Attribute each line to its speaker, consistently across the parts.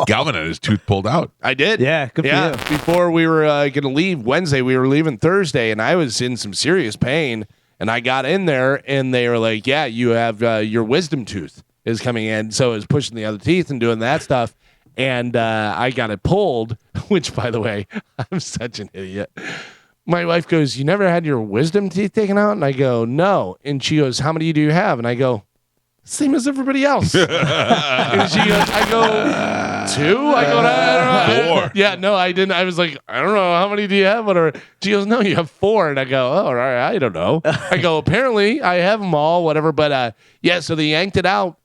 Speaker 1: Galvin had his tooth pulled out.
Speaker 2: I did.
Speaker 3: Yeah, good for you.
Speaker 2: Before we were going to leave Wednesday, we were leaving Thursday, and I was in some serious pain. And I got in there, and they were like, "Yeah, you have your wisdom tooth is coming in." So I was pushing the other teeth and doing that stuff, and I got it pulled. Which, by the way, I'm such an idiot. My wife goes, "You never had your wisdom teeth taken out?" And I go, "No." And she goes, "How many do you have?" And I go, "Same as everybody else." And she goes, I go, 2? I go, I don't know.
Speaker 1: 4.
Speaker 2: Yeah, no, I didn't. I was like, I don't know. How many do you have? Whatever. She goes, "No, you have 4. And I go, "Oh, all right. I don't know." I go, "Apparently I have them all, whatever." But yeah, so they yanked it out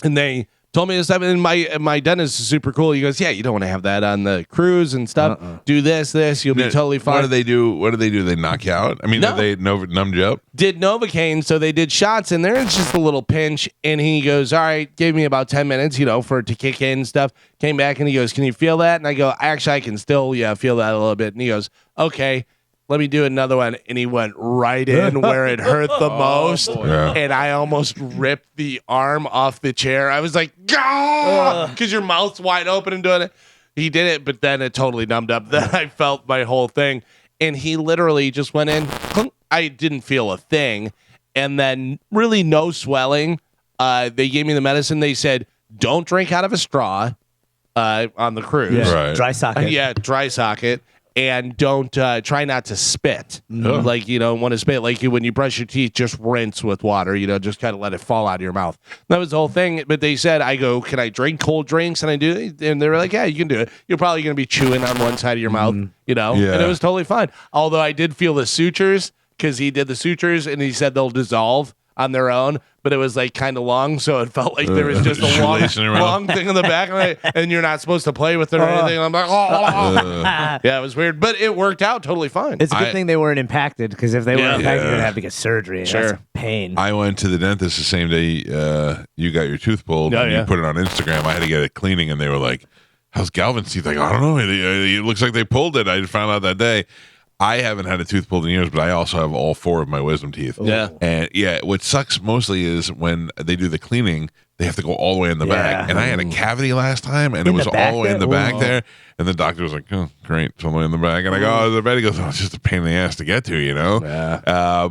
Speaker 2: and they told me this stuff. And my dentist is super cool. He goes, "Yeah, you don't want to have that on the cruise and stuff. Do this, you'll be totally fine."
Speaker 1: What do they do? They knock you out? I mean,
Speaker 2: No.
Speaker 1: they numbed you up?
Speaker 2: Did Novocaine, so they did shots in there. It's just a little pinch, and he goes, "All right," gave me about 10 minutes, for it to kick in and stuff. Came back and he goes, "Can you feel that?" And I go, "Actually, I can still, feel that a little bit." And he goes, "Okay, let me do another one." And he went right in where it hurt the most, and I almost ripped the arm off the chair. I was like, "Gah!" Because your mouth's wide open and doing it. He did it, but then it totally numbed up. Then I felt my whole thing, and he literally just went in. Clunk. I didn't feel a thing, and then really no swelling. They gave me the medicine. They said, "Don't drink out of a straw on the cruise."
Speaker 3: Yeah.
Speaker 1: Right.
Speaker 3: Dry socket.
Speaker 2: Yeah, dry socket. And don't try not to spit. Like, want to spit. Like when you brush your teeth, just rinse with water, just kind of let it fall out of your mouth. That was the whole thing. But they said, I go, "Can I drink cold drinks?" And I do. And they were like, "Yeah, you can do it. You're probably going to be chewing on one side of your mouth,
Speaker 1: Yeah.
Speaker 2: And it was totally fine. Although I did feel the sutures because he did the sutures and he said they'll dissolve on their own, but it was like kind of long, so it felt like there was just a long thing in the back of it, and you're not supposed to play with it or anything. I'm like, yeah, it was weird, but it worked out totally fine.
Speaker 3: It's a good thing they weren't impacted, because if they were impacted, you're going to have to get surgery.
Speaker 2: Sure.
Speaker 3: That's pain.
Speaker 1: I went to the dentist the same day you got your tooth pulled, and you put it on Instagram. I had to get it cleaning, and they were like, "How's Galvin's teeth?" Like, "I don't know. It looks like they pulled it." I found out that day. I haven't had a tooth pulled in years, but I also have all 4 of my wisdom teeth.
Speaker 2: Yeah.
Speaker 1: And what sucks mostly is when they do the cleaning, they have to go all the way in the back. And I had a cavity last time, and it was all the way in the back there. And the doctor was like, "Oh, great, it's all the way in the back." And I go, "Oh, the bed." He goes, "Oh, it's just a pain in the ass to get to,
Speaker 2: Yeah.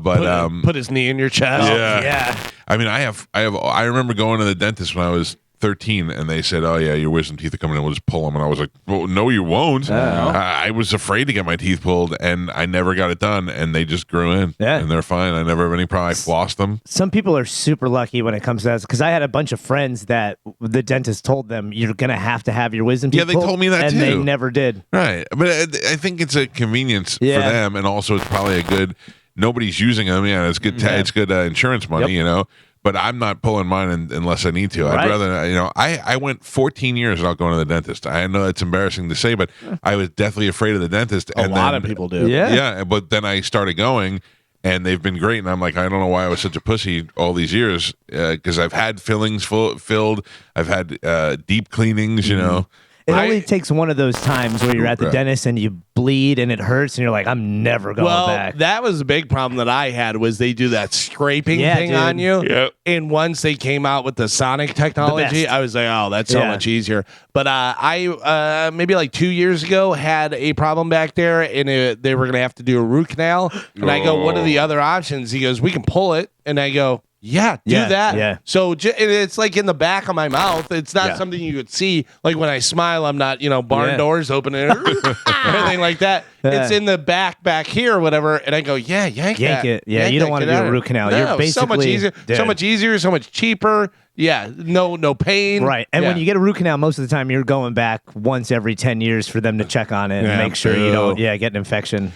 Speaker 2: Put his knee in your chest.
Speaker 1: Yeah. I mean, I remember going to the dentist when I was 13, and they said, "Oh yeah, your wisdom teeth are coming in. We'll just pull them." And I was like, "Well, no, you won't." I was afraid to get my teeth pulled, and I never got it done. And they just grew in, and they're fine. I never have any problem. I flossed them.
Speaker 3: Some people are super lucky when it comes to that, because I had a bunch of friends that the dentist told them, "You're gonna have to have your wisdom teeth."
Speaker 1: Yeah, they told me that
Speaker 3: and
Speaker 1: too,
Speaker 3: they never did.
Speaker 1: Right, but I think it's a convenience for them, and also it's probably a good. Nobody's using them. Yeah, it's good. It's good insurance money. But I'm not pulling mine unless I need to. I'd rather, I went 14 years without going to the dentist. I know it's embarrassing to say, but I was deathly afraid of the dentist.
Speaker 2: A lot of people do.
Speaker 1: Yeah. But then I started going, and they've been great. And I'm like, I don't know why I was such a pussy all these years, because I've had fillings filled. I've had deep cleanings,
Speaker 3: It only takes one of those times where you're at the dentist and you bleed and it hurts and you're like, "I'm never going back."
Speaker 2: That was a big problem that I had, was they do that scraping thing on you.
Speaker 1: Yep.
Speaker 2: And once they came out with the sonic technology, I was like, "Oh, that's so much easier." But I maybe like 2 years ago had a problem back there, and they were going to have to do a root canal. And I go, "What are the other options?" He goes, "We can pull it." And I go, "Yeah, do that."
Speaker 3: Yeah.
Speaker 2: So and it's like in the back of my mouth. It's not something you could see. Like when I smile, I'm not, barn doors opening or anything like that. It's in the back here or whatever. And I go, yank
Speaker 3: it. Yeah, you don't want to do a root canal.
Speaker 2: No,
Speaker 3: You're basically
Speaker 2: so much easier, so much cheaper. Yeah, no pain.
Speaker 3: Right. And when you get a root canal, most of the time you're going back once every 10 years for them to check on it and make sure you don't get an infection.